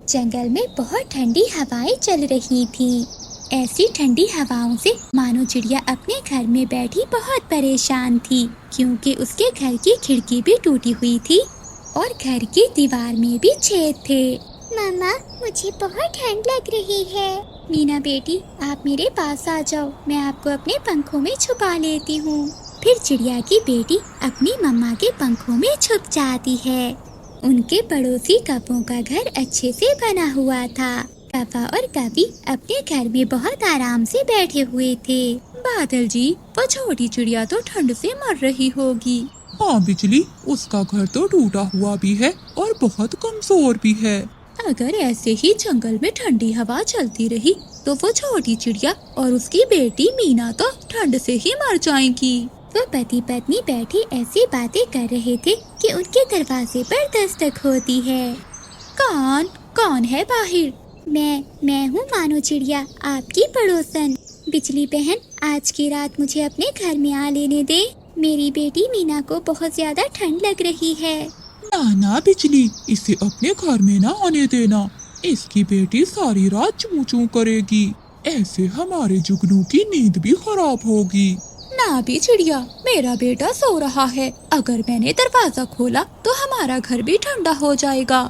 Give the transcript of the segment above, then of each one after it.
जंगल में बहुत ठंडी हवाएं चल रही थीं। ऐसी ठंडी हवाओं से मानो चिड़िया अपने घर में बैठी बहुत परेशान थी, क्योंकि उसके घर की खिड़की भी टूटी हुई थी और घर की दीवार में भी छेद थे। मामा, मुझे बहुत ठंड लग रही है। मीना बेटी, आप मेरे पास आ जाओ, मैं आपको अपने पंखों में छुपा लेती हूँ। फिर चिड़िया की बेटी अपनी मम्मा के पंखों में छुप जाती है। उनके पड़ोसी कपों का घर अच्छे से बना हुआ था। कपा और कपी अपने घर में बहुत आराम से बैठे हुए थे। बादल जी, वो छोटी चिड़िया तो ठंड से मर रही होगी। हाँ बिजली, उसका घर तो टूटा हुआ भी है और बहुत कमजोर भी है। अगर ऐसे ही जंगल में ठंडी हवा चलती रही तो वो छोटी चिड़िया और उसकी बेटी मीना तो ठंड से ही मर जाएंगी। वो पति पत्नी बैठे ऐसी बातें कर रहे थे कि उनके दरवाजे पर दस्तक होती है। कौन है बाहर? मैं हूँ मानो चिड़िया, आपकी पड़ोसन। बिजली बहन, आज की रात मुझे अपने घर में आ लेने दे। मेरी बेटी मीना को बहुत ज्यादा ठंड लग रही है। ना बिजली, इसे अपने घर में ना आने देना। इसकी बेटी सारी रात चूं चूं करेगी। ऐसे हमारे जुगनू की नींद भी खराब होगी। ना भी चिड़िया, मेरा बेटा सो रहा है। अगर मैंने दरवाजा खोला तो हमारा घर भी ठंडा हो जाएगा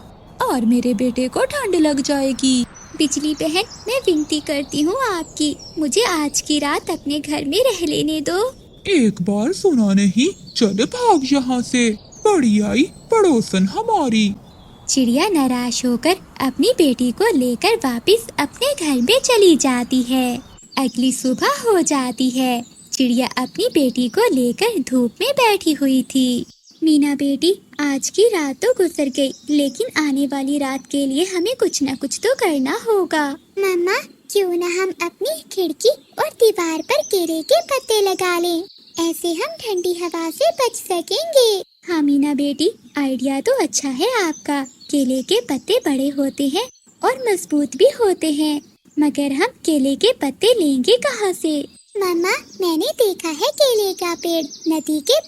और मेरे बेटे को ठंड लग जाएगी। बिजली बहन, मैं विनती करती हूँ आपकी, मुझे आज की रात अपने घर में रह लेने दो। एक बार सुना नहीं, चल भाग यहाँ से। बड़ी आई पड़ोसन हमारी। चिड़िया नाराज होकर अपनी बेटी को लेकर वापस अपने घर में चली जाती है। अगली सुबह हो जाती है। चिड़िया अपनी बेटी को लेकर धूप में बैठी हुई थी। मीना बेटी, आज की रात तो गुजर गई, लेकिन आने वाली रात के लिए हमें कुछ न कुछ तो करना होगा। मामा, क्यों न हम अपनी खिड़की और दीवार पर केले के पत्ते लगा लें, ऐसे हम ठंडी हवा से बच सकेंगे। हाँ मीना बेटी, आइडिया तो अच्छा है आपका। केले के पत्ते बड़े होते हैं और मजबूत भी होते हैं, मगर हम केले के पत्ते लेंगे कहाँ से? मामा, मैंने देखा है केले का पेड़ नदी के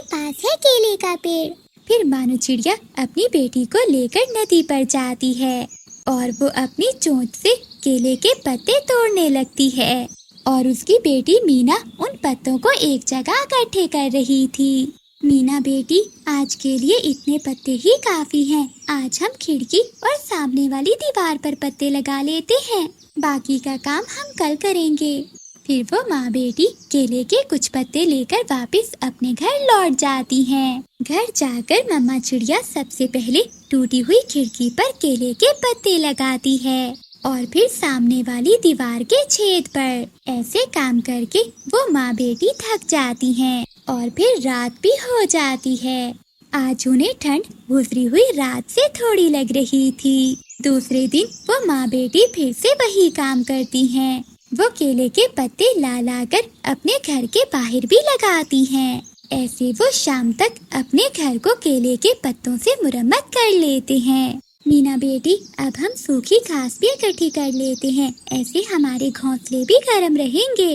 पास है केले का पेड़। फिर मानो चिड़िया अपनी बेटी को लेकर नदी पर जाती है और वो अपनी चोंच से केले के पत्ते तोड़ने लगती है और उसकी बेटी मीना उन पत्तों को एक जगह इकट्ठे कर रही थी। मीना बेटी, आज के लिए इतने पत्ते ही काफी हैं। आज हम खिड़की और सामने वाली दीवार पर पत्ते लगा लेते हैं, बाकी का काम हम कल करेंगे। फिर वो माँ बेटी केले के कुछ पत्ते लेकर वापस अपने घर लौट जाती हैं। घर जाकर मम्मा चिड़िया सबसे पहले टूटी हुई खिड़की पर केले के पत्ते लगाती है और फिर सामने वाली दीवार के छेद पर। ऐसे काम करके वो माँ बेटी थक जाती हैं और फिर रात भी हो जाती है। आज उन्हें ठंड गुजरी हुई रात से थोड़ी लग रही थी। दूसरे दिन वो माँ बेटी फिर से वही काम करती हैं। वो केले के पत्ते ला कर अपने घर के बाहर भी लगाती हैं। ऐसे वो शाम तक अपने घर को केले के पत्तों से मुरम्मत कर लेते हैं। मीना बेटी, अब हम सूखी घास भी इकट्ठी कर लेते हैं, ऐसे हमारे घोंसले भी गर्म रहेंगे।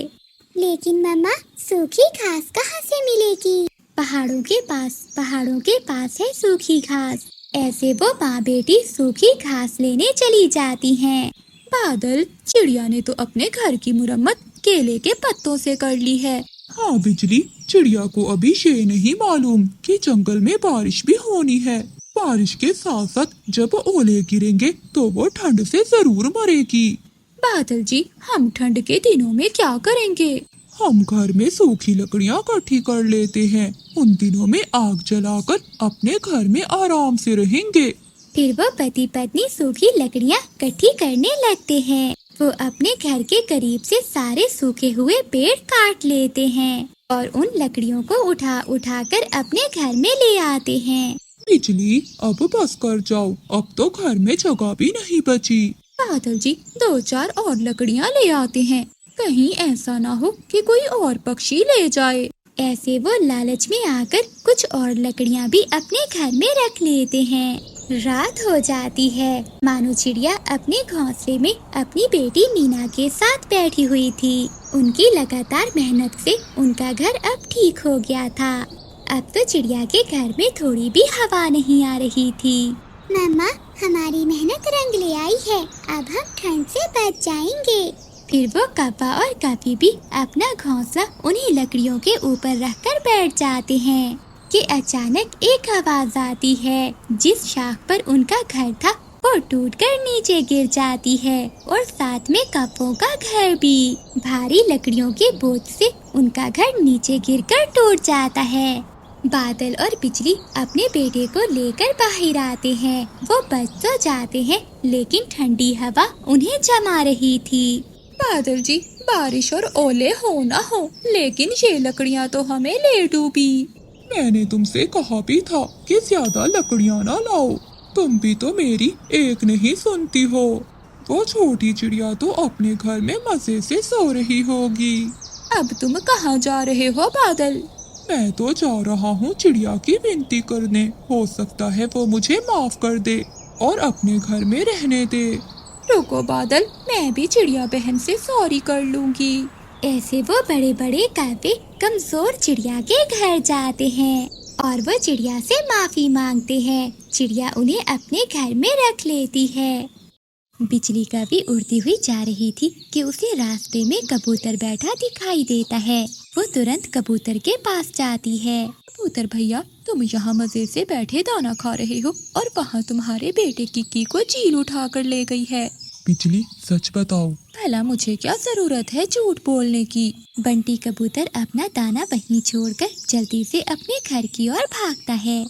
लेकिन मम्मा, सूखी घास कहाँ से मिलेगी? पहाड़ों के पास है सूखी घास। ऐसे वो माँ बेटी सूखी घास लेने चली जाती हैं। बादल, चिड़िया ने तो अपने घर की मुरम्मत केले के पत्तों से कर ली है। हाँ बिजली, चिड़िया को अभी ये नहीं मालूम कि जंगल में बारिश भी होनी है। बारिश के साथ साथ जब ओले गिरेंगे तो वो ठंड से जरूर मरेगी। बादल जी, हम ठंड के दिनों में क्या करेंगे? हम घर में सूखी लकड़ियाँ इकट्ठी कर लेते हैं। उन दिनों में आग जलाकर अपने घर में आराम से रहेंगे। फिर वो पति पत्नी सूखी लकड़ियाँ इकट्ठी करने लगते हैं। वो अपने घर के करीब से सारे सूखे हुए पेड़ काट लेते हैं और उन लकड़ियों को उठा कर अपने घर में ले आते हैं। बिजली, अब बस कर जाओ, अब तो घर में जगह भी नहीं बची। बादल जी, 2-4 और लकड़ियाँ ले आते हैं, कहीं ऐसा ना हो कि कोई और पक्षी ले जाए। ऐसे वो लालच में आकर कुछ और लकड़ियाँ भी अपने घर में रख लेते हैं। रात हो जाती है। मानो चिड़िया अपने घोंसले में अपनी बेटी मीना के साथ बैठी हुई थी। उनकी लगातार मेहनत से उनका घर अब ठीक हो गया था। अब तो चिड़िया के घर में थोड़ी भी हवा नहीं आ रही थी। मामा, हमारी मेहनत अब हम ठंड से बच जाएंगे। फिर वो कौवा और कभी भी अपना घोंसला उन्हीं लकड़ियों के ऊपर रखकर बैठ जाते हैं कि अचानक एक आवाज आती है। जिस शाख पर उनका घर था वो टूटकर नीचे गिर जाती है और साथ में कौवों का घर भी। भारी लकड़ियों के बोझ से उनका घर नीचे गिरकर टूट जाता है। बादल और बिजली अपने बेटे को लेकर बाहर आते हैं। वो बच तो जाते हैं लेकिन ठंडी हवा उन्हें जमा रही थी। बादल जी, बारिश और ओले हो ना हो, लेकिन ये लकड़ियाँ तो हमें ले डूबी। मैंने तुमसे कहा भी था कि ज्यादा लकड़ियाँ ना लाओ। तुम भी तो मेरी एक नहीं सुनती हो। वो छोटी चिड़िया तो अपने घर में मजे से सो रही होगी। अब तुम कहाँ जा रहे हो बादल? मैं तो जा रहा हूँ चिड़िया की विनती करने। हो सकता है वो मुझे माफ कर दे और अपने घर में रहने दे। रुको बादल, मैं भी चिड़िया बहन से सॉरी कर लूंगी। ऐसे वो बड़े बड़े कौवे कमजोर चिड़िया के घर जाते हैं और वो चिड़िया से माफी मांगते हैं। चिड़िया उन्हें अपने घर में रख लेती है। बिजली कभी उड़ती हुई जा रही थी कि उसे रास्ते में कबूतर बैठा दिखाई देता है। वो तुरंत कबूतर के पास जाती है। कबूतर भैया, तुम यहाँ मजे से बैठे दाना खा रहे हो और वहाँ तुम्हारे बेटे किक्की को चील उठा कर ले गई है। बिजली, सच बताओ। भला मुझे क्या जरूरत है झूठ बोलने की? बंटी कबूतर अपना दाना वहीं छोड़कर जल्दी से अपने घर की ओर भागता है।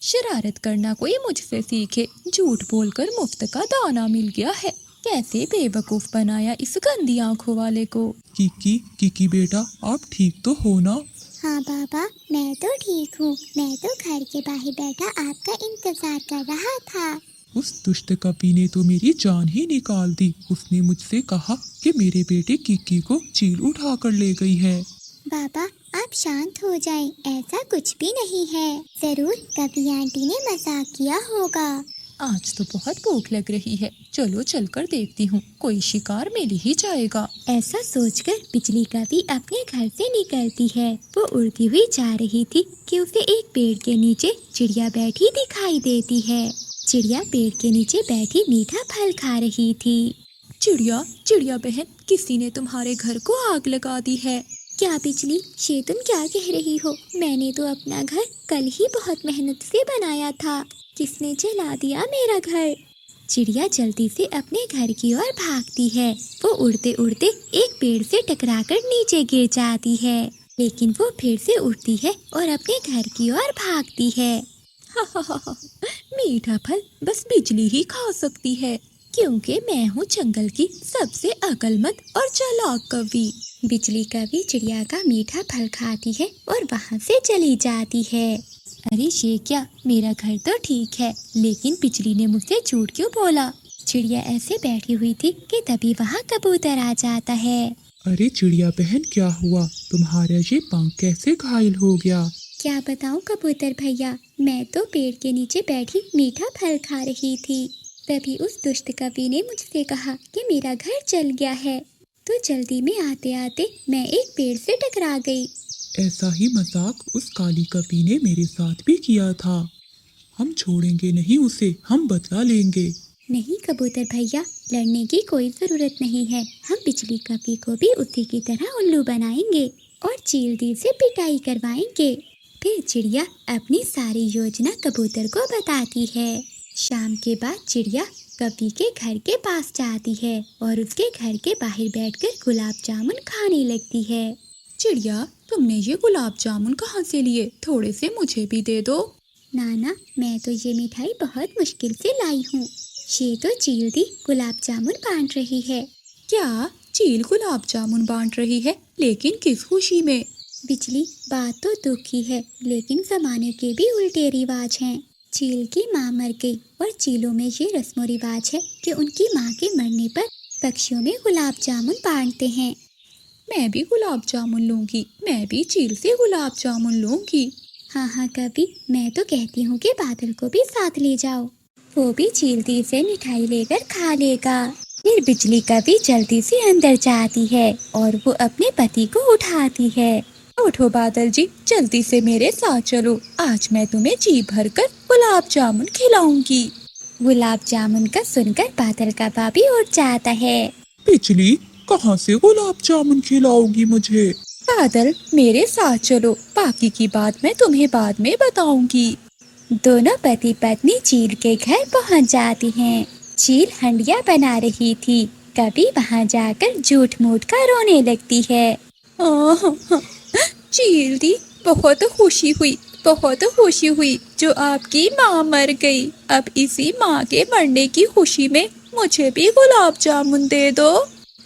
शरारत करना कोई मुझसे सीखे। झूठ बोलकर मुफ्त का दाना मिल गया है। कैसे बेवकूफ बनाया इस गंदी आंखों वाले को। किकी बेटा, आप ठीक तो हो ना? हाँ बाबा, मैं तो ठीक हूँ। मैं तो घर के बाहर बैठा आपका इंतजार कर रहा था। उस दुष्ट कपी ने तो मेरी जान ही निकाल दी। उसने मुझसे कहा कि मेरे बेटे किक्की को चील उठा कर ले गई है। बाबा, आप शांत हो जाएं। ऐसा कुछ भी नहीं है। जरूर कभी आंटी ने मजाक किया होगा। आज तो बहुत भूख लग रही है, चलो चलकर देखती हूँ, कोई शिकार मिल ही जाएगा। ऐसा सोचकर बिजली कभी अपने घर से निकलती है। वो उड़ती हुई जा रही थी कि उसे एक पेड़ के नीचे चिड़िया बैठी दिखाई देती है। चिड़िया पेड़ के नीचे बैठी मीठा फल खा रही थी। चिड़िया बहन, किसी ने तुम्हारे घर को आग लगा दी है। क्या बिजली, ये तुम क्या कह रही हो? मैंने तो अपना घर कल ही बहुत मेहनत से बनाया था। किसने जला दिया मेरा घर? चिड़िया जल्दी से अपने घर की ओर भागती है। वो उड़ते उड़ते एक पेड़ से टकराकर नीचे गिर जाती है, लेकिन वो फिर से उड़ती है और अपने घर की ओर भागती है। मीठा फल बस बिजली ही खा सकती है, क्योंकि मैं हूँ जंगल की सबसे अक्लमंद और चालाक कवि। बिजली कभी चिड़िया का मीठा फल खाती है और वहाँ से चली जाती है। अरे ये क्या, मेरा घर तो ठीक है, लेकिन बिजली ने मुझसे झूठ क्यों बोला? चिड़िया ऐसे बैठी हुई थी कि तभी वहाँ कबूतर आ जाता है। अरे चिड़िया बहन, क्या हुआ? तुम्हारा ये पंख कैसे घायल हो गया? क्या बताऊँ कबूतर भैया, मैं तो पेड़ के नीचे बैठी मीठा फल खा रही थी। तभी उस दुष्ट कवि ने मुझसे कहा कि मेरा घर जल गया है, तो जल्दी में आते आते मैं एक पेड़ से टकरा गई। ऐसा ही मजाक उस काली कपी ने मेरे साथ भी किया था। हम छोड़ेंगे नहीं उसे, हम बदला लेंगे। नहीं कबूतर भैया, लड़ने की कोई जरूरत नहीं है। हम बिजली कपी को भी उसी की तरह उल्लू बनाएंगे और चीलदी से पिटाई करवाएंगे। फिर चिड़िया अपनी सारी योजना कबूतर को बताती है। शाम के बाद चिड़िया कपी के घर के पास जाती है और उसके घर के बाहर बैठकर गुलाब जामुन खाने लगती है। चिड़िया, तुमने ये गुलाब जामुन कहाँ से लिए? थोड़े से मुझे भी दे दो। नाना, मैं तो ये मिठाई बहुत मुश्किल से लाई हूँ। ये तो चीलदी गुलाब जामुन बांट रही है। क्या चील गुलाब जामुन बांट रही है? लेकिन किस खुशी में? बिजली, बात तो दुख की है, लेकिन जमाने के भी उल्टे रिवाज हैं। चील की माँ मर गई और चीलों में ये रस्म रिवाज है कि उनकी माँ के मरने पर पक्षियों में गुलाब जामुन बांटते हैं। मैं भी गुलाब जामुन लूंगी, मैं भी चील से गुलाब जामुन लूंगी। हाँ कभी, मैं तो कहती हूँ कि बादल को भी साथ ले जाओ, वो भी चीलदी से मिठाई लेकर खा लेगा। फिर बिजली कभी जल्दी से अंदर जाती है और वो अपने पति को उठाती है। उठो बादल जी, जल्दी से मेरे साथ चलो, आज मैं तुम्हें जी भर कर गुलाब जामुन खिलाऊंगी। गुलाब जामुन का सुनकर बादल का भी उठ जाता है। बिजली, कहाँ से गुलाब जामुन खिलाओगी मुझे? बादल, मेरे साथ चलो, बाकी की बात मैं तुम्हें बाद में बताऊंगी। दोनों पति पत्नी चील के घर पहुंच जाती हैं। चील हंडिया बना रही थी। कभी वहां जाकर झूठ मूठ कर रोने लगती है। चील दी, बहुत खुशी हुई जो आपकी माँ मर गई। अब इसी माँ के मरने की खुशी में मुझे भी गुलाब जामुन दे दो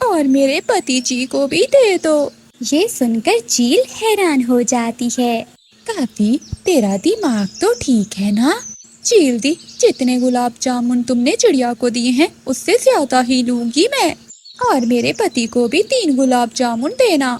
और मेरे पति जी को भी दे दो। ये सुनकर चील हैरान हो जाती है। काफी, तेरा दिमाग तो ठीक है ना? चील दी, जितने गुलाब जामुन तुमने चिड़िया को दिए हैं उससे ज्यादा ही लूंगी मैं, और मेरे पति को भी 3 गुलाब जामुन देना।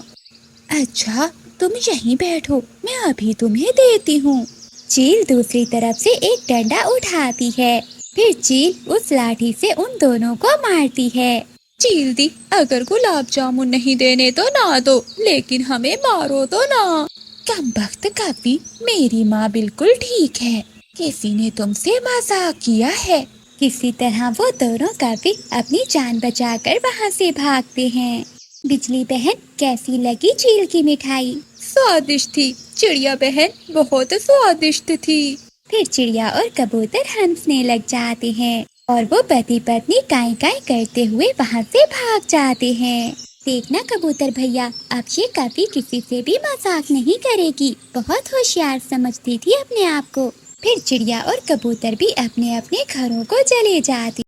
अच्छा, तुम यहीं बैठो, मैं अभी तुम्हें देती हूँ। चील दूसरी तरफ से एक डंडा उठाती है। फिर चील उस लाठी से उन दोनों को मारती है। चील दी, अगर गुलाब जामुन नहीं देने तो ना दो, लेकिन हमें मारो तो ना। कमबख्त काफी, मेरी माँ बिल्कुल ठीक है, किसी ने तुमसे मजाक किया है। किसी तरह वो दोनों काफी अपनी जान बचाकर वहाँ से भागते हैं। बिजली बहन, कैसी लगी चील की मिठाई? स्वादिष्ट थी चिड़िया बहन, बहुत स्वादिष्ट थी। फिर चिड़िया और कबूतर हंसने लग जाते हैं और वो पति पत्नी काई काई करते हुए वहाँ से भाग जाते हैं। देखना कबूतर भैया, अब ये कभी किसी से भी मजाक नहीं करेगी। बहुत होशियार समझती थी अपने आप को। फिर चिड़िया और कबूतर भी अपने अपने घरों को चले जाते।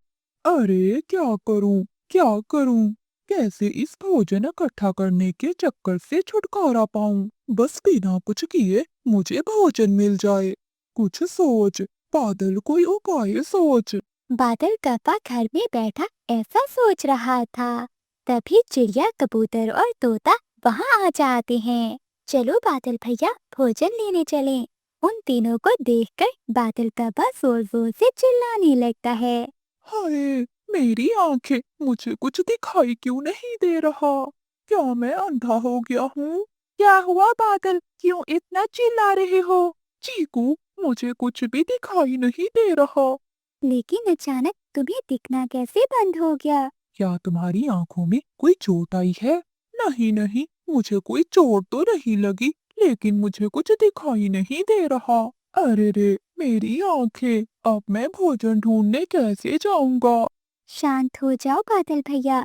अरे क्या करूं? कैसे इस भोजन इकट्ठा करने के चक्कर से छुटकारा पाऊं? बस बिना कुछ किए मुझे भोजन मिल जाए। कुछ सोच, बादल, कोई उपाय सोच। बादल कप्पा घर में बैठा ऐसा सोच रहा था। तभी चिड़िया, कबूतर और तोता वहाँ आ जाते हैं। चलो बादल भैया, भोजन लेने चलें। उन तीनों को देखकर बादल कप्पा जोर जोर से चिल्लाने लगता है। हाय, मेरी आंखें, मुझे कुछ दिखाई क्यों नहीं दे रहा? क्या मैं अंधा हो गया हूँ? क्या हुआ बादल, क्यों इतना चिल्ला रहे हो? चीकू, मुझे कुछ भी दिखाई नहीं दे रहा। लेकिन अचानक तुम्हें दिखना कैसे बंद हो गया? क्या तुम्हारी आंखों में कोई चोट आई है? नहीं नहीं, मुझे कोई चोट तो नहीं लगी, लेकिन मुझे कुछ दिखाई नहीं दे रहा। अरे रे, मेरी आंखें, अब मैं भोजन ढूंढने कैसे जाऊंगा? शांत हो जाओ बादल भैया,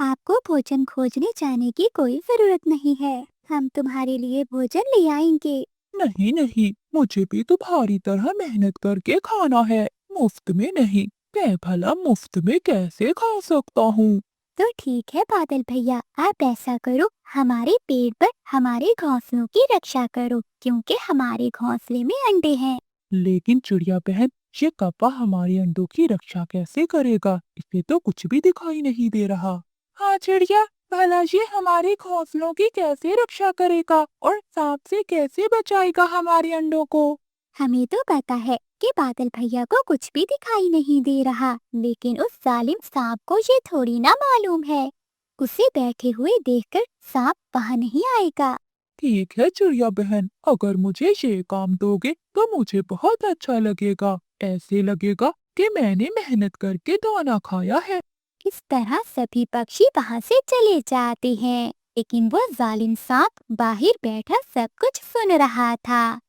आपको भोजन खोजने जाने की कोई जरूरत नहीं है। हम तुम्हारे लिए भोजन ले आएंगे। नहीं नहीं, मुझे भी तुम्हारी तरह मेहनत करके खाना है, मुफ्त में नहीं। मैं भला मुफ्त में कैसे खा सकता हूँ? तो ठीक है बादल भैया, आप ऐसा करो, हमारे पेड़ पर हमारे घोंसलों की रक्षा करो, क्योंकि हमारे घोंसले में अंडे हैं। लेकिन चिड़िया बहन, ये कप्पा हमारे अंडों की रक्षा कैसे करेगा? इसे तो कुछ भी दिखाई नहीं दे रहा। हाँ चिड़िया, भला ये हमारे घोंसलों की कैसे रक्षा करेगा और सांप से कैसे बचाएगा हमारे अंडों को? हमें तो पता है कि बादल भैया को कुछ भी दिखाई नहीं दे रहा, लेकिन उस जालिम सांप को ये थोड़ी ना मालूम है। उसे बैठे हुए देखकर सांप वहाँ नहीं आएगा। ठीक है चिड़िया बहन, अगर मुझे ये काम दोगे तो मुझे बहुत अच्छा लगेगा। ऐसे लगेगा कि मैंने मेहनत करके दाना खाया है। इस तरह सभी पक्षी वहाँ से चले जाते हैं, लेकिन वो जालिम सांप बाहर बैठा सब कुछ सुन रहा था।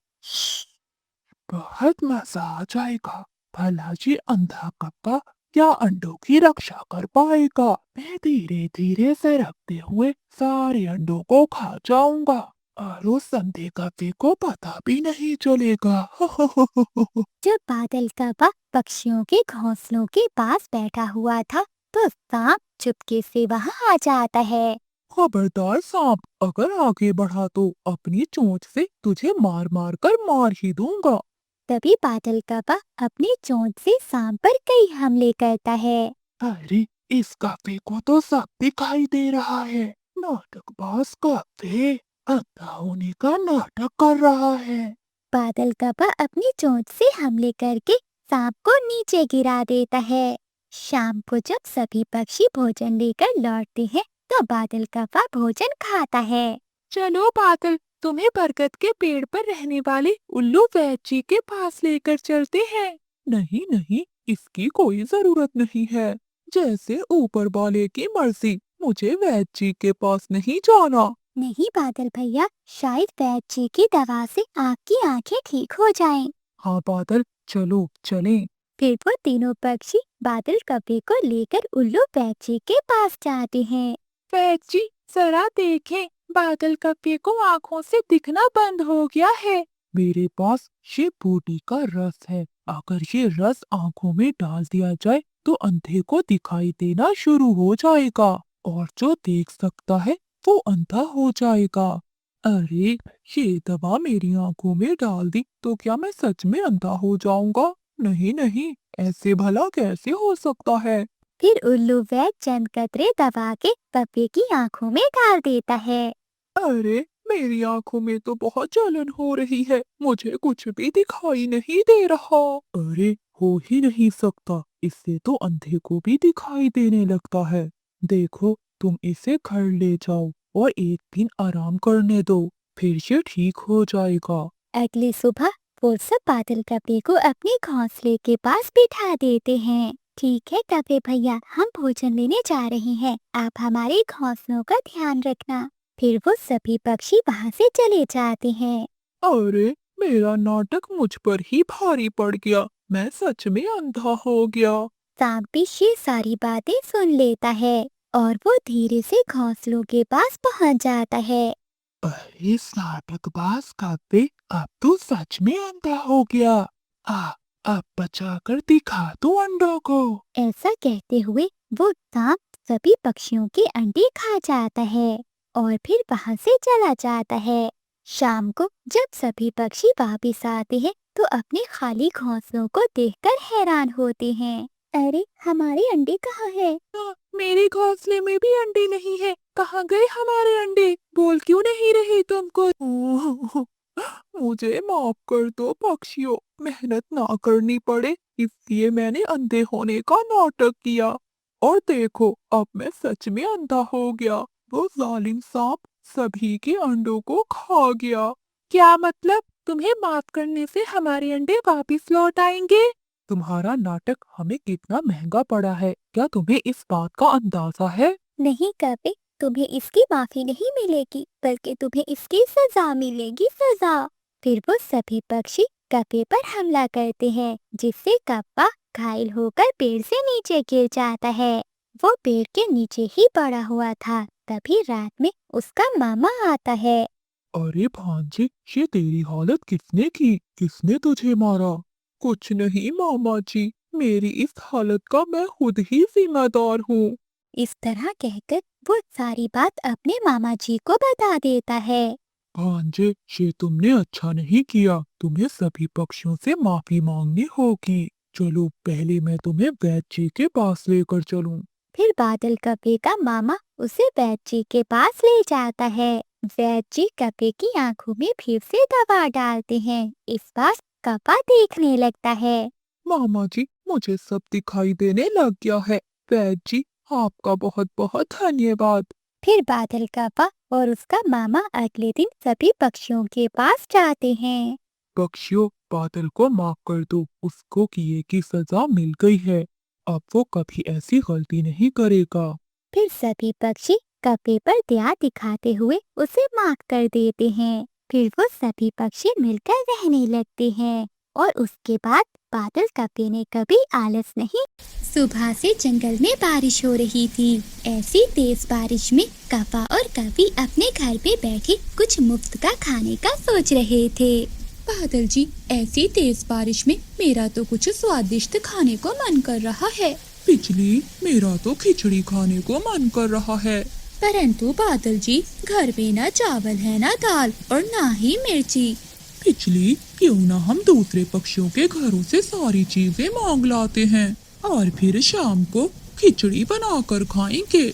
बहुत मजा आ जाएगा। भला ये अंधा कप्पा क्या अंडों की रक्षा कर पाएगा? मैं धीरे धीरे सरकते हुए सारे अंडों को खा जाऊंगा और उस अंधे कप्पे को पता भी नहीं चलेगा। जब बादल कप्पा पक्षियों के घोंसलों के पास बैठा हुआ था, तो सांप चुपके से वहाँ आ जाता है। खबरदार सांप, अगर आगे बढ़ा तो अपनी चोंच से तुझे मार मार कर मार ही दूंगा। तभी बादल कप्पा अपनी चोंच से सांप पर कई हमले करता है। अरे, इस कप्पे को तो सब दिखाई दे रहा है। नाटकबाज कप्पे, अंधा होने का नाटक कर रहा है। बादल कप्पा अपनी चोंच से हमले करके सांप को नीचे गिरा देता है। शाम को जब सभी पक्षी भोजन लेकर लौटते हैं, तो बादल कप्पा भोजन खाता है। चलो बादल, तुम्हें बरगद के पेड़ पर रहने वाले उल्लू वैद जी के पास लेकर चलते हैं। नहीं नहीं, इसकी कोई जरूरत नहीं है। जैसे ऊपर वाले की मर्जी, मुझे वैद्य जी के पास नहीं जाना। नहीं बादल भैया, शायद वैद्य जी की दवा से आपकी आंखें ठीक हो जाएं। हाँ बादल, चलो चलें। फिर वो तीनों पक्षी बादल कप्पे को लेकर उल्लू वैद्य जी के पास जाते हैं। वैद्य जी, जरा देखें, बादल कप्पे को आँखों से दिखना बंद हो गया है। मेरे पास ये बूटी का रस है। अगर ये रस आँखों में डाल दिया जाए तो अंधे को दिखाई देना शुरू हो जाएगा, और जो देख सकता है वो अंधा हो जाएगा। अरे, ये दवा मेरी आँखों में डाल दी तो क्या मैं सच में अंधा हो जाऊंगा? नहीं नहीं, ऐसे भला कैसे हो सकता है? फिर उल्लू वैद्य चंद कतरे दबा के कप्पे की आंखों में डाल देता है। अरे, मेरी आंखों में तो बहुत जलन हो रही है, मुझे कुछ भी दिखाई नहीं दे रहा। अरे, हो ही नहीं सकता, इससे तो अंधे को भी दिखाई देने लगता है। देखो, तुम इसे घर ले जाओ और एक दिन आराम करने दो, फिर ये ठीक हो जाएगा। अगली सुबह वो सब बादल कप्पे को अपने घोंसले के पास बिठा देते हैं। ठीक है कप्पे भैया, हम भोजन लेने जा रहे हैं, आप हमारे घोंसलों का ध्यान रखना। फिर वो सभी पक्षी वहाँ से चले जाते हैं। अरे, मेरा नाटक मुझ पर ही भारी पड़ गया, मैं सच में अंधा हो गया। सांप भी ये सारी बातें सुन लेता है और वो धीरे से घोंसलों के पास पहुँच जाता है। अरे नाटकबाज कप्पे, अब तो सच में अंधा हो गया। अब बचाकर दिखा दो अंडों को। ऐसा कहते हुए वो सांप सभी पक्षियों के अंडे खा जाता है और फिर वहाँ से चला जाता है। शाम को जब सभी पक्षी वापस आते हैं तो अपने खाली घोंसलों को देखकर हैरान होते हैं। अरे, हमारे अंडे कहाँ है? मेरे घोंसले में भी अंडे नहीं है, कहाँ गए हमारे अंडे? बोल क्यों नहीं रहे तुमको? मुझे माफ कर दो पक्षियों, मेहनत ना करनी पड़े इसलिए मैंने अंधे होने का नाटक किया, और देखो अब मैं सच में अंधा हो गया। वो जालिम सांप सभी के अंडों को खा गया। क्या मतलब? तुम्हें माफ करने से हमारे अंडे वापिस लौट आएंगे? तुम्हारा नाटक हमें कितना महंगा पड़ा है, क्या तुम्हें इस बात का अंदाजा है? नहीं कप्पे, तुम्हें इसकी माफी नहीं मिलेगी, बल्कि तुम्हें इसकी सजा मिलेगी, सजा। फिर वो सभी पक्षी कप्पे पर हमला करते हैं, जिससे कप्पा घायल होकर पेड़ से नीचे गिर जाता है। वो पेड़ के नीचे ही पड़ा हुआ था। तभी रात में उसका मामा आता है। अरे भांजे, ये तेरी हालत किसने की? किसने तुझे मारा? कुछ नहीं मामा जी, मेरी इस हालत का मैं खुद ही जिम्मेदार हूँ। इस तरह कहकर वो सारी बात अपने मामा जी को बता देता है। भांजे, ये तुमने अच्छा नहीं किया, तुम्हें सभी पक्षियों से माफी मांगनी होगी। चलो, पहले मैं तुम्हें वैद्य जी के पास लेकर चलूं। फिर बादल कप्पे का मामा उसे वैद्य जी के पास ले जाता है। वैद्य जी कप्पे की आंखों में फिर से दवा डालते हैं। इस बार कप्पा देखने लगता है। मामा जी, मुझे सब दिखाई देने लग गया है। वैद्य जी, आपका बहुत बहुत धन्यवाद। फिर बादल कप्पा और उसका मामा अगले दिन सभी पक्षियों के पास जाते हैं। पक्षियों, बादल को माफ कर दो, उसको किए की सजा मिल गई है, अब वो कभी ऐसी गलती नहीं करेगा। फिर सभी पक्षी कप्पे पर दया दिखाते हुए उसे माफ कर देते हैं। फिर वो सभी पक्षी मिलकर रहने लगते हैं और उसके बाद बादल कप्पे ने कभी आलस नहीं। सुबह से जंगल में बारिश हो रही थी। ऐसी तेज बारिश में कप्पा और कवि अपने घर पे बैठे कुछ मुफ्त का खाने का सोच रहे थे। बादल जी, ऐसी तेज बारिश में मेरा तो कुछ स्वादिष्ट खाने को मन कर रहा है। बिजली, मेरा तो खिचड़ी खाने को मन कर रहा है। परंतु बादल जी, घर में ना चावल है, ना दाल और ना ही मिर्ची। बिजली, क्यों ना हम दूसरे पक्षियों के घरों से सारी चीजें मांग लाते हैं और फिर शाम को खिचड़ी बनाकर खाएंगे।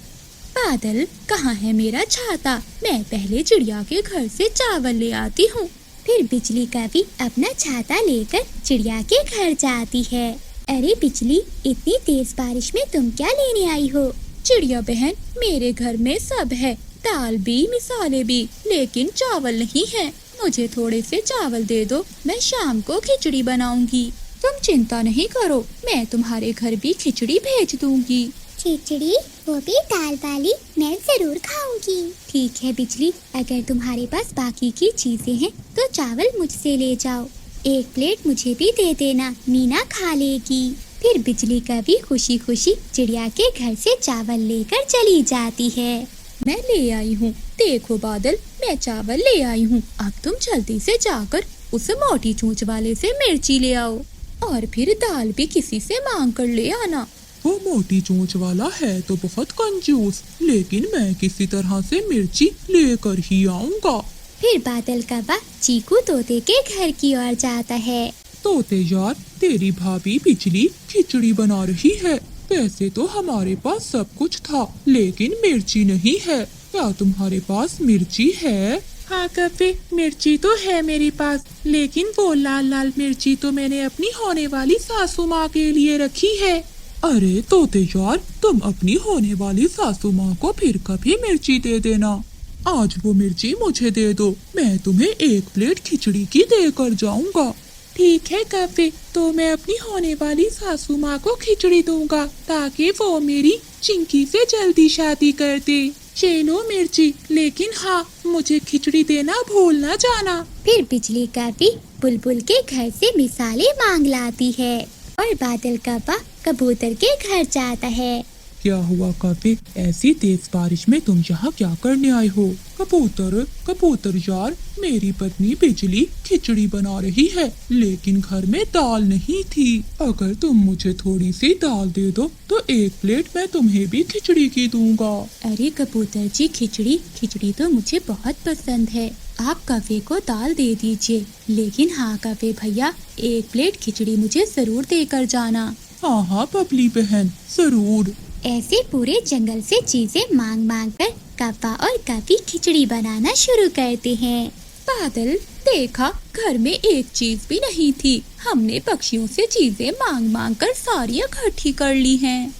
बादल, कहाँ है मेरा छाता? मैं पहले चिड़िया के घर से चावल ले आती हूँ। फिर बिजली कवि अपना छाता लेकर चिड़िया के घर जाती है। अरे बिजली, इतनी तेज बारिश में तुम क्या लेने आई हो? चिड़िया बहन, मेरे घर में सब है, दाल भी मिसाले भी, लेकिन चावल नहीं है। मुझे थोड़े से चावल दे दो, मैं शाम को खिचड़ी बनाऊंगी। तुम चिंता नहीं करो, मैं तुम्हारे घर भी खिचड़ी भेज दूंगी। खिचड़ी, वो भी दाल वाली, मैं जरूर खाऊंगी। ठीक है बिजली, अगर तुम्हारे पास बाकी की चीजें हैं तो चावल मुझसे ले जाओ। एक प्लेट मुझे भी दे देना, मीना खा लेगी। फिर बिजली कभी खुशी खुशी चिड़िया के घर से चावल लेकर चली जाती है। मैं ले आई हूँ, देखो बादल, मैं चावल ले आई हूँ। अब तुम जल्दी से जाकर उस मोटी चोंच वाले से मिर्ची ले आओ, और फिर दाल भी किसी से मांग कर ले आना। वो मोटी चोंच वाला है तो बहुत कंजूस, लेकिन मैं किसी तरह से मिर्ची लेकर ही आऊंगा। फिर बादल कौवा चीकू तोते के घर की ओर जाता है। तोते यार, तेरी भाभी बिजली खिचड़ी बना रही है। वैसे तो हमारे पास सब कुछ था, लेकिन मिर्ची नहीं है। क्या तुम्हारे पास मिर्ची है? हाँ कव्वे, मिर्ची तो है मेरे पास, लेकिन वो लाल लाल मिर्ची तो मैंने अपनी होने वाली सासू माँ के लिए रखी है। अरे तोते यार, तुम अपनी होने वाली सासू माँ को फिर कभी मिर्ची दे देना। आज वो मिर्ची मुझे दे दो, मैं तुम्हें एक प्लेट खिचड़ी की देकर जाऊंगा। ठीक है कव्वे, तो मैं अपनी होने वाली सासू माँ को खिचड़ी दूंगा ताकि वो मेरी चिंकी से जल्दी शादी कर दे। चलो मिर्ची, लेकिन हाँ, मुझे खिचड़ी देना भूल ना जाना। फिर बिजली कौवी बुलबुल के घर से मिसालें मांग लाती है और बादल कौवा कबूतर के घर जाता है। क्या हुआ कव्वे, ऐसी तेज बारिश में तुम यहाँ क्या करने आए हो? कबूतर यार, मेरी पत्नी बिजली खिचड़ी बना रही है, लेकिन घर में दाल नहीं थी। अगर तुम मुझे थोड़ी सी दाल दे दो तो एक प्लेट मैं तुम्हें भी खिचड़ी की दूंगा। अरे कबूतर जी, खिचड़ी तो मुझे बहुत पसंद है, आप कव्वे को दाल दे दीजिए। लेकिन हाँ कव्वे भैया, एक प्लेट खिचड़ी मुझे जरूर देकर जाना। हाँ बबली बहन, जरूर। ऐसे पूरे जंगल से चीजें मांग मांग कर कौवा और कव्वी खिचड़ी बनाना शुरू करते हैं। बादल, देखा, घर में एक चीज भी नहीं थी, हमने पक्षियों से चीजें मांग मांग कर सारी इकट्ठी कर ली हैं।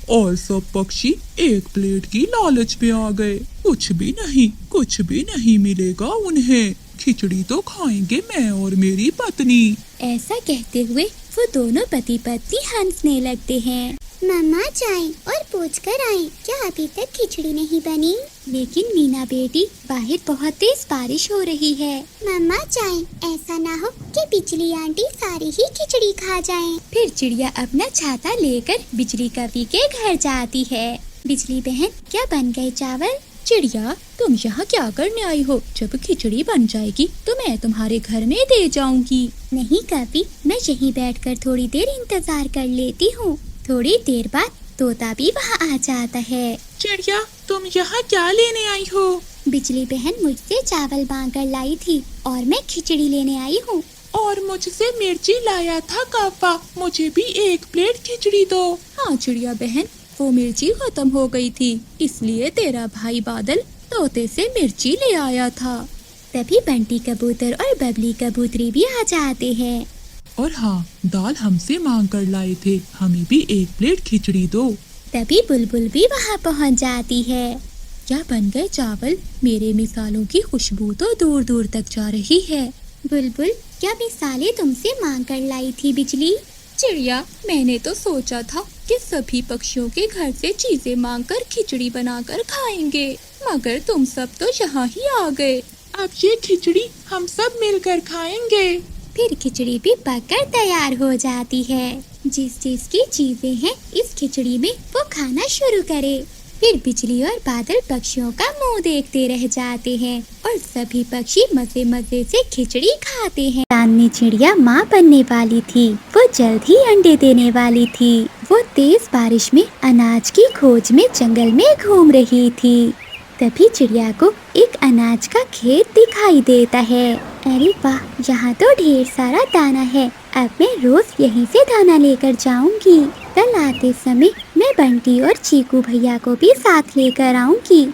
और सब पक्षी एक प्लेट की लालच में आ गए। कुछ भी नहीं मिलेगा उन्हें। खिचड़ी तो खाएंगे मैं और मेरी पत्नी। ऐसा कहते हुए वो दोनों पति पत्नी हंसने लगते हैं। मम्मा जाएं और पूछ कर आएं, क्या अभी तक खिचड़ी नहीं बनी? लेकिन मीना बेटी, बाहर बहुत तेज बारिश हो रही है। मम्मा जाएं, ऐसा ना हो कि बिजली आंटी सारी ही खिचड़ी खा जाएं। फिर चिड़िया अपना छाता लेकर बिजली कव्वी के घर जाती है। बिजली बहन, क्या बन गए चावल? चिड़िया, तुम यहाँ क्या करने आई हो? जब खिचड़ी बन जाएगी तो मैं तुम्हारे घर में दे जाऊंगी। नहीं कव्वी, मैं यहीं बैठकर थोड़ी देर इंतजार कर लेती हूँ। थोड़ी देर बाद तोता भी वहाँ आ जाता है। चिड़िया, तुम यहाँ क्या लेने आई हो? बिजली बहन मुझसे चावल मांग कर लाई थी और मैं खिचड़ी लेने आई हूँ। और मुझसे मिर्ची लाया था कौवा, मुझे भी एक प्लेट खिचड़ी दो। हाँ चिड़िया बहन, वो मिर्ची खत्म हो गई थी, इसलिए तेरा भाई बादल तोते से मिर्ची ले आया था। तभी बंटी कबूतर और बबली कबूतरी भी आ जाते हैं। और हाँ, दाल हमसे मांग कर लाए थे, हमें भी एक प्लेट खिचड़ी दो। तभी बुलबुल भी वहाँ पहुँच जाती है। क्या बन गए चावल? मेरे मिसालों की खुशबू तो दूर दूर तक जा रही है। बुलबुल, क्या मिसालें तुमसे मांग कर लाई थी बिजली? चिड़िया, मैंने तो सोचा था कि सभी पक्षियों के घर से चीजें मांगकर खिचड़ी बनाकर खाएंगे, मगर तुम सब तो यहाँ ही आ गए। अब ये खिचड़ी हम सब मिलकर खाएंगे। फिर खिचड़ी भी पककर तैयार हो जाती है। जिस चीज की चीजें हैं इस खिचड़ी में वो खाना शुरू करे। फिर बिजली और बादल पक्षियों का मुंह देखते रह जाते हैं और सभी पक्षी मजे मजे से खिचड़ी खाते हैं। चांदनी चिड़िया माँ बनने वाली थी, वो जल्द ही अंडे देने वाली थी। वो तेज बारिश में अनाज की खोज में जंगल में घूम रही थी। तभी चिड़िया को एक अनाज का खेत दिखाई देता है। अरे वाह, यहाँ तो ढेर सारा दाना है, अब मैं रोज यहीं से दाना लेकर जाऊंगी। कल आते समय मैं बंटी और चीकू भैया को भी साथ लेकर आऊंगी।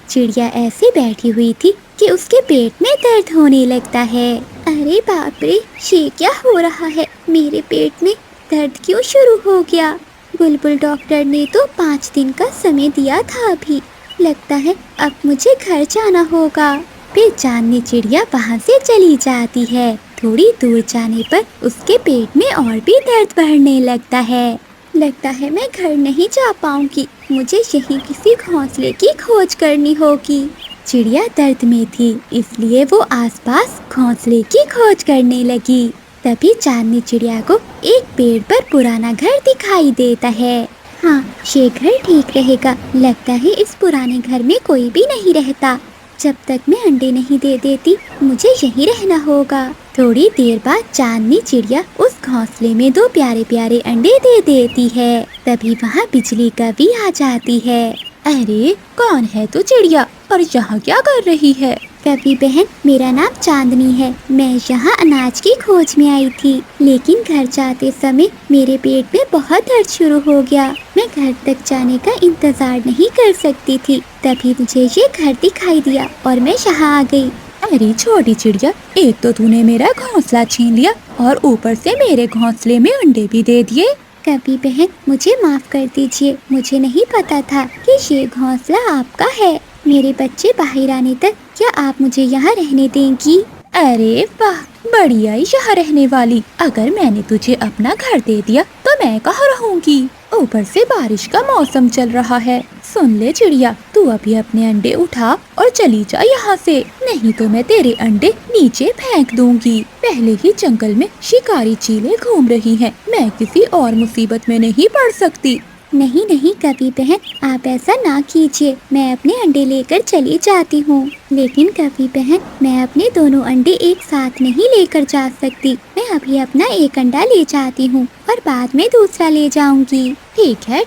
चिड़िया ऐसे बैठी हुई थी कि उसके पेट में दर्द होने लगता है। अरे बाप रे, ये क्या हो रहा है? मेरे पेट में दर्द क्यों शुरू हो गया? बुलबुल डॉक्टर ने तो 5 दिन का समय दिया था अभी। लगता है अब मुझे घर जाना होगा। फिर चांदनी चिड़िया वहाँ से चली जाती है। थोड़ी दूर जाने पर उसके पेट में और भी दर्द बढ़ने लगता है मैं घर नहीं जा पाऊंगी, मुझे यहीं किसी घोंसले की खोज करनी होगी। चिड़िया दर्द में थी, इसलिए वो आसपास घोंसले की खोज करने लगी। तभी चांदनी चिड़िया को एक पेड़ पर पुराना घर दिखाई देता है। हाँ, ये घर ठीक रहेगा। लगता है इस पुराने घर में कोई भी नहीं रहता। जब तक मैं अंडे नहीं दे देती, मुझे यहीं रहना होगा। थोड़ी देर बाद चांदनी चिड़िया उस घोंसले में 2 प्यारे प्यारे अंडे दे देती है। तभी वहाँ बिजली कभी आ जाती है। अरे कौन है तू चिड़िया, और यहाँ क्या कर रही है? कवि बहन, मेरा नाम चांदनी है। मैं यहाँ अनाज की खोज में आई थी, लेकिन घर जाते समय मेरे पेट में बहुत दर्द शुरू हो गया। मैं घर तक जाने का इंतजार नहीं कर सकती थी। तभी मुझे ये घर दिखाई दिया और मैं यहाँ आ गई। अरे छोटी चिड़िया, एक तो तूने मेरा घोंसला छीन लिया और ऊपर से मेरे घोंसले में अंडे भी दे दिए। कवि बहन, मुझे माफ कर दीजिए। मुझे नहीं पता था कि ये घोंसला आपका है। मेरे बच्चे बाहर आने तक क्या आप मुझे यहाँ रहने देंगी? अरे वाह, बढ़िया ही यहाँ रहने वाली। अगर मैंने तुझे अपना घर दे दिया तो मैं कहाँ रहूंगी? ऊपर से बारिश का मौसम चल रहा है। सुन ले चिड़िया, तू अभी अपने अंडे उठा और चली जा यहाँ से, नहीं तो मैं तेरे अंडे नीचे फेंक दूंगी। पहले ही जंगल में शिकारी चीलें घूम रही हैं। मैं किसी और मुसीबत में नहीं पड़ सकती। नहीं नहीं कवि बहन, आप ऐसा ना कीजिए। मैं अपने अंडे लेकर चली जाती हूँ। लेकिन कवि बहन, मैं अपने दोनों अंडे एक साथ नहीं लेकर जा सकती। मैं अभी अपना एक अंडा ले जाती हूँ और बाद में दूसरा ले जाऊंगी। ठीक है,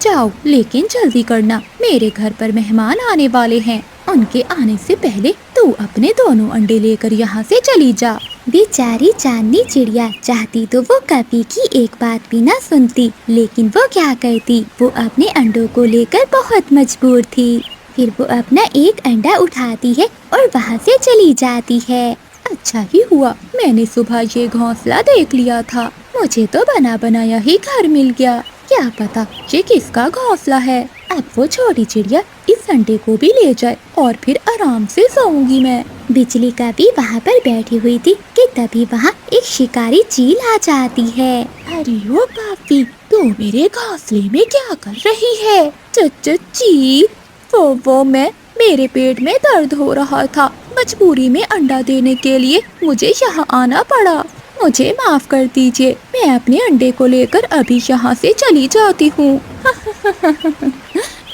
जाओ, लेकिन जल्दी करना। मेरे घर पर मेहमान आने वाले हैं। उनके आने से पहले तू अपने दोनों अंडे लेकर यहाँ से चली जा। बेचारी चांदनी चिड़िया चाहती तो वो कवि की एक बात भी ना सुनती, लेकिन वो क्या करती, वो अपने अंडों को लेकर बहुत मजबूर थी। फिर वो अपना एक अंडा उठाती है और वहाँ से चली जाती है। अच्छा ही हुआ मैंने सुबह ये घोंसला देख लिया था। मुझे तो बना बनाया ही घर मिल गया। क्या पता ये किसका घोंसला है। अब वो छोटी चिड़िया इस अंडे को भी ले जाए और फिर आराम से सोऊंगी मैं। बिजली कवि वहाँ पर बैठी हुई थी कि तभी वहाँ एक शिकारी चील आ जाती है। अरे ओ पापी, तू मेरे घोंसले में क्या कर रही है? चील, वो मैं, मेरे पेट में दर्द हो रहा था। मजबूरी में अंडा देने के लिए मुझे यहाँ आना पड़ा। मुझे माफ कर दीजिए। मैं अपने अंडे को लेकर अभी यहाँ से चली जाती हूँ।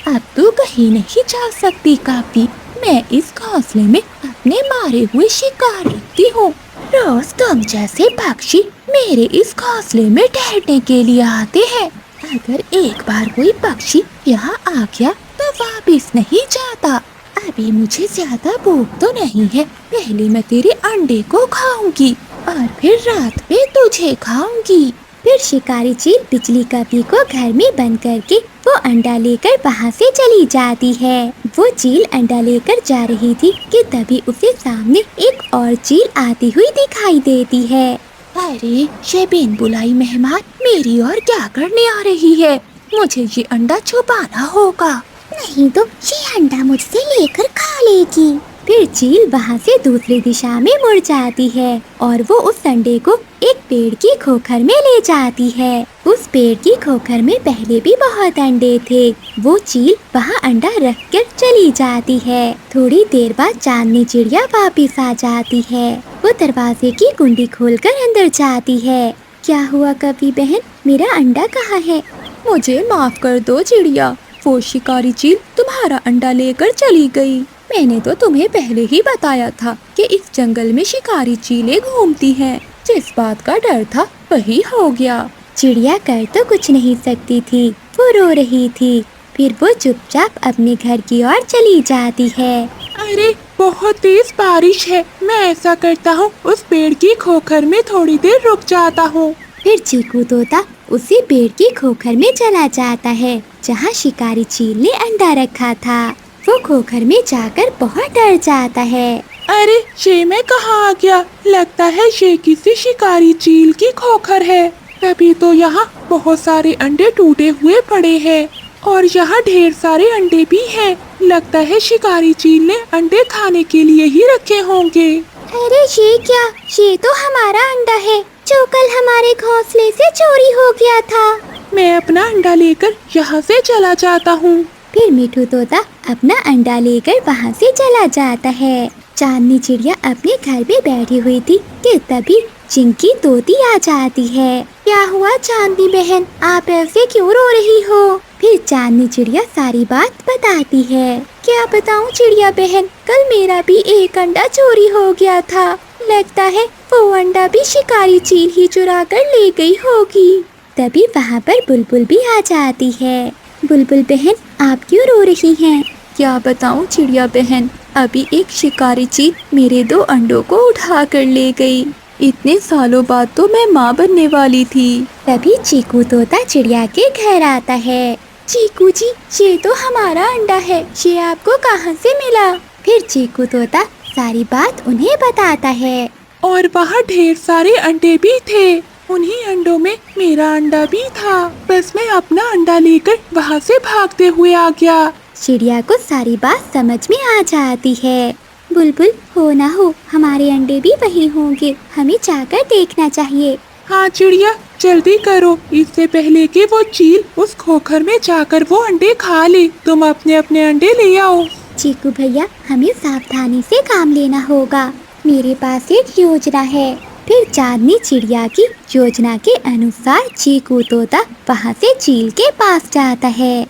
अब तू कहीं नहीं जा सकती काफी। मैं इस घोंसले में अपने मारे हुए शिकार रखती हूँ। रोज तुम जैसे पक्षी मेरे इस घोंसले में ठहरने के लिए आते हैं। अगर एक बार कोई पक्षी यहाँ आ गया तो वापस नहीं जाता। अभी मुझे ज्यादा भूख तो नहीं है। पहले मैं तेरे अंडे को खाऊंगी और फिर रात में तुझे खाऊंगी। फिर शिकारी चील बिजली कवि को घर में बंद करके वो अंडा लेकर वहाँ से चली जाती है। वो चील अंडा लेकर जा रही थी कि तभी उसे सामने एक और चील आती हुई दिखाई देती है। अरे ये बिन बुलाई मेहमान मेरी और क्या करने आ रही है? मुझे ये अंडा छुपाना होगा, नहीं तो ये अंडा मुझसे लेकर खा लेगी। फिर चील वहाँ से दूसरी दिशा में मुड़ जाती है और वो उस अंडे को एक पेड़ की खोखर में ले जाती है। उस पेड़ की खोखर में पहले भी बहुत अंडे थे। वो चील वहाँ अंडा रख कर चली जाती है। थोड़ी देर बाद चांदनी चिड़िया वापस आ जाती है। वो दरवाजे की कुंडी खोलकर अंदर जाती है। क्या हुआ कवि बहन, मेरा अंडा कहाँ है? मुझे माफ कर दो चिड़िया, वो शिकारी चील तुम्हारा अंडा लेकर चली गई। मैंने तो तुम्हें पहले ही बताया था कि इस जंगल में शिकारी चीलें घूमती हैं। जिस बात का डर था वही हो गया। चिड़िया कर तो कुछ नहीं सकती थी, वो रो रही थी। फिर वो चुपचाप अपने घर की ओर चली जाती है। अरे बहुत तेज बारिश है। मैं ऐसा करता हूँ, उस पेड़ की खोखर में थोड़ी देर रुक जाता हूँ। फिर चीकू तोता उसी पेड़ की खोखर में चला जाता है जहाँ शिकारी चील ने अंडा रखा था। वो खोखर में जाकर बहुत डर जाता है। अरे ये मैं कहाँ आ गया? लगता है ये किसी शिकारी चील की खोखर है। तभी तो यहाँ बहुत सारे अंडे टूटे हुए पड़े हैं और यहाँ ढेर सारे अंडे भी हैं। लगता है शिकारी चील ने अंडे खाने के लिए ही रखे होंगे। अरे ये क्या, ये तो हमारा अंडा है जो कल हमारे घोंसले से चोरी हो गया था। मैं अपना अंडा लेकर यहाँ से चला जाता हूँ। फिर मिठू तोता अपना अंडा लेकर वहाँ से चला जाता है। चांदनी चिड़िया अपने घर में बैठी हुई थी कि तभी चिंकी तोती आ जाती है। क्या हुआ चांदनी बहन, आप ऐसे क्यों रो रही हो? फिर चांदनी चिड़िया सारी बात बताती है। क्या बताऊं चिड़िया बहन, कल मेरा भी एक अंडा चोरी हो गया था। लगता है वो अंडा भी शिकारी चील ही चुरा कर ले गई होगी। तभी वहाँ पर बुलबुल भी आ जाती है। बुलबुल बहन, आप क्यों रो रही हैं? क्या बताऊं चिड़िया बहन, अभी एक शिकारी चील मेरे 2 अंडों को उठा कर ले गई। इतने सालों बाद तो मैं माँ बनने वाली थी। तभी चीकू तोता चिड़िया के घर आता है। चीकू जी, ये तो हमारा अंडा है, ये आपको कहाँ से मिला? फिर चीकू तोता सारी बात उन्हें बताता है। और वहाँ ढेर सारे अंडे भी थे, उन्हीं अंडों में मेरा अंडा भी था। बस मैं अपना अंडा लेकर वहाँ से भागते हुए आ गया। चिड़िया को सारी बात समझ में आ जाती है। बुलबुल, हो ना हो हमारे अंडे भी वही होंगे, हमें जाकर देखना चाहिए। हाँ चिड़िया, जल्दी करो, इससे पहले कि वो चील उस खोखर में जाकर वो अंडे खा ले। तुम अपने अपने अंडे ले आओ। चीकू भैया, हमें सावधानी से काम लेना होगा। मेरे पास एक योजना है। फिर चांदनी चिड़िया की योजना के अनुसार चीकू तोता वहाँ से चील के पास जाता है।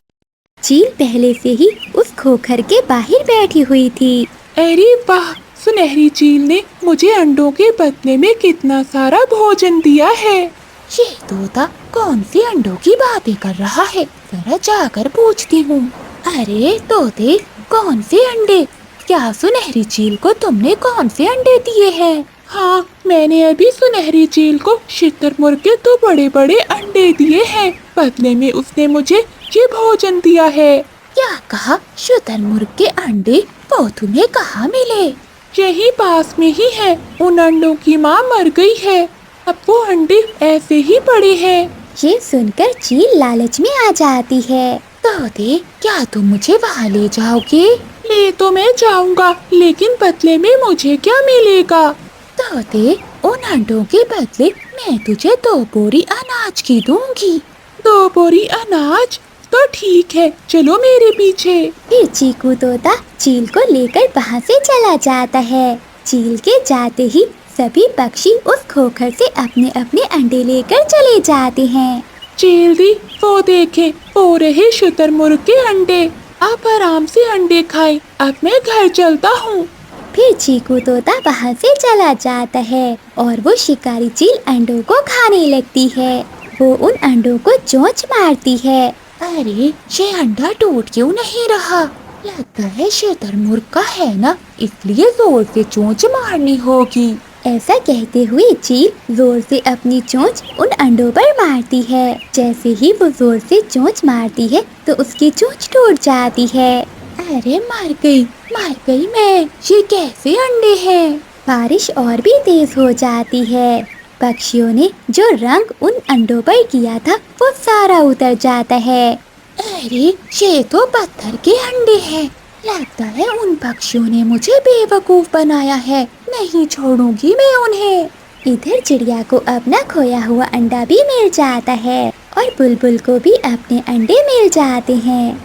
चील पहले से ही उस खोखर के बाहर बैठी हुई थी। अरे वाह, सुनहरी चील ने मुझे अंडों के बदले में कितना सारा भोजन दिया है। ये तोता कौन सी अंडों की बातें कर रहा है, जरा जाकर पूछती हूँ। अरे तोते, कौन से अंडे? क्या सुनहरी चील को तुमने कौन से अंडे दिए हैं? हाँ, मैंने अभी सुनहरी चील को शुतुरमुर्ग के 2 बड़े बड़े अंडे दिए हैं। बदले में उसने मुझे ये भोजन दिया है। क्या कहा? शुतुरमुर्ग के अंडे? वो तुम्हें कहाँ मिले? यही पास में ही है। उन अंडों की माँ मर गई है, अब वो अंडे ऐसे ही पड़े हैं। ये सुनकर चील लालच में आ जाती है। तोते, क्या तुम मुझे वहाँ ले जाओगे? ले तो मैं जाऊंगा, लेकिन बदले में मुझे क्या मिलेगा? तोते, उन अंडों के बदले मैं तुझे 2 बोरी अनाज की दूंगी। 2 बोरी अनाज? तो ठीक है, चलो मेरे पीछे। फिर चीकू तोता चील को लेकर वहाँ से चला जाता है। चील के जाते ही सभी पक्षी उस खोखर से अपने अपने अंडे लेकर चले जाते हैं। चील दी, वो देखे, वो रहे शुतुरमुर्ग के अंडे। आप आराम से अंडे खाएं, अब मैं घर चलता हूँ। फिर चीकू तोता वहाँ से चला जाता है और वो शिकारी चील अंडों को खाने लगती है। वो उन अंडों को चोंच मारती है। अरे, ये अंडा टूट क्यों नहीं रहा? लगता है शुतुरमुर्ग का है ना, इसलिए जोर से चोंच मारनी होगी। ऐसा कहते हुए चील जोर से अपनी चोंच उन अंडों पर मारती है। जैसे ही वो जोर से चोंच मारती है तो उसकी चोंच टूट जाती है। अरे मर गई मैं। ये कैसे अंडे हैं? बारिश और भी तेज हो जाती है। पक्षियों ने जो रंग उन अंडों पर किया था वो सारा उतर जाता है। अरे, ये तो पत्थर के अंडे हैं। लगता है उन पक्षियों ने मुझे बेवकूफ बनाया है। नहीं छोड़ूंगी मैं उन्हें। इधर चिड़िया को अपना खोया हुआ अंडा भी मिल जाता है और बुलबुल को भी अपने अंडे मिल जाते हैं।